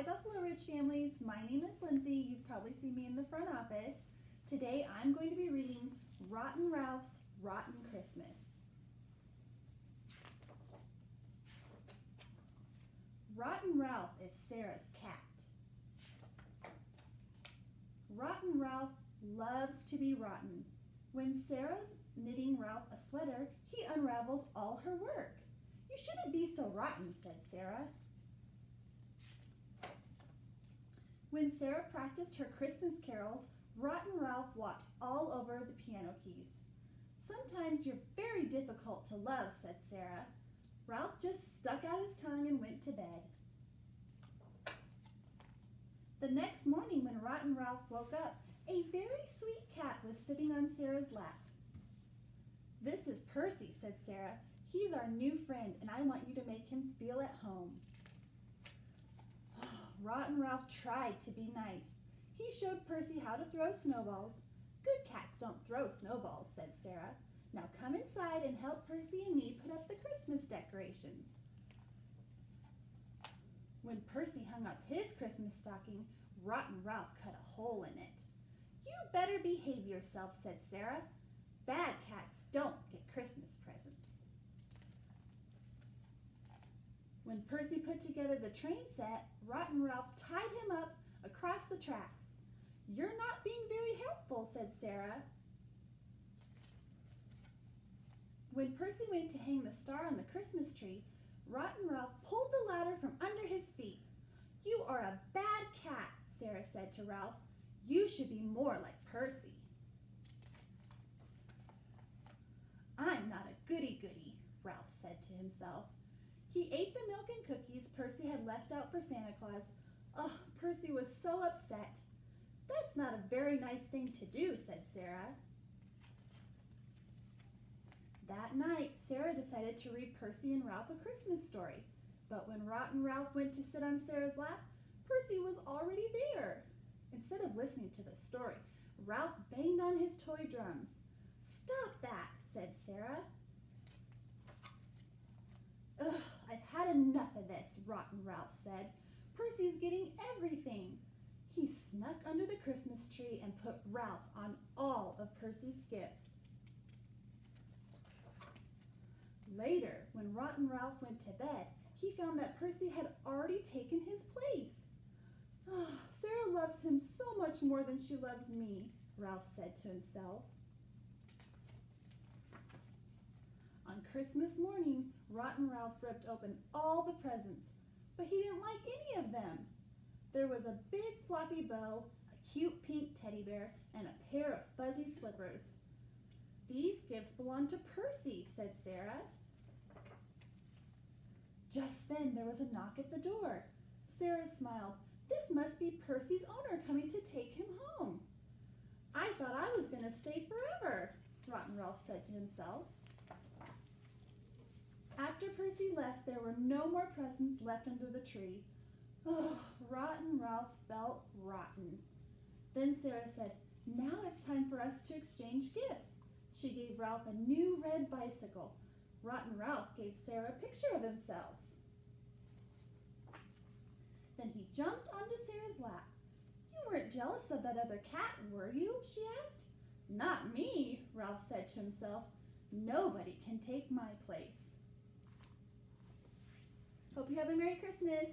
Buffalo Ridge families, my name is Lindsay. You've probably seen me in the front office. Today I'm going to be reading Rotten Ralph's Rotten Christmas. Rotten Ralph is Sarah's cat. Rotten Ralph loves to be rotten. When Sarah's knitting Ralph a sweater, he unravels all her work. "You shouldn't be so rotten," said Sarah. When Sarah practiced her Christmas carols, Rotten Ralph walked all over the piano keys. "Sometimes you're very difficult to love," said Sarah. Ralph just stuck out his tongue and went to bed. The next morning when Rotten Ralph woke up, a very sweet cat was sitting on Sarah's lap. "This is Percy," said Sarah. "He's our new friend, and I want you to make him feel at home." Rotten Ralph tried to be nice. He showed Percy how to throw snowballs. "Good cats don't throw snowballs," said Sarah. "Now come inside and help Percy and me put up the Christmas decorations." When Percy hung up his Christmas stocking, Rotten Ralph cut a hole in it. "You better behave yourself," said Sarah. "Bad cats don't get Christmas presents." When Percy put together the train set, Rotten Ralph tied him up across the tracks. "You're not being very helpful," said Sarah. When Percy went to hang the star on the Christmas tree, Rotten Ralph pulled the ladder from under his feet. "You are a bad cat," Sarah said to Ralph. "You should be more like Percy." "I'm not a goody-goody," Ralph said to himself. He ate the milk and cookies Percy had left out for Santa Claus. Oh, Percy was so upset. "That's not a very nice thing to do," said Sarah. That night, Sarah decided to read Percy and Ralph a Christmas story. But when Rotten Ralph went to sit on Sarah's lap, Percy was already there. Instead of listening to the story, Ralph banged on his toy drums. "Stop that," said Sarah. "Ugh, I've had enough of this," Rotten Ralph said. "Percy's getting everything." He snuck under the Christmas tree and put Ralph on all of Percy's gifts. Later, when Rotten Ralph went to bed, he found that Percy had already taken his place. "Oh, Sarah loves him so much more than she loves me," Ralph said to himself. On Christmas morning, Rotten Ralph ripped open all the presents, but he didn't like any of them. There was a big floppy bow, a cute pink teddy bear, and a pair of fuzzy slippers. "These gifts belong to Percy," said Sarah. Just then there was a knock at the door. Sarah smiled. "This must be Percy's owner coming to take him home." "I thought I was going to stay forever," Rotten Ralph said to himself. After Percy left, there were no more presents left under the tree. Oh, Rotten Ralph felt rotten. Then Sarah said, "Now it's time for us to exchange gifts." She gave Ralph a new red bicycle. Rotten Ralph gave Sarah a picture of himself. Then he jumped onto Sarah's lap. "You weren't jealous of that other cat, were you?" she asked. "Not me," Ralph said to himself. "Nobody can take my place." Hope you have a Merry Christmas.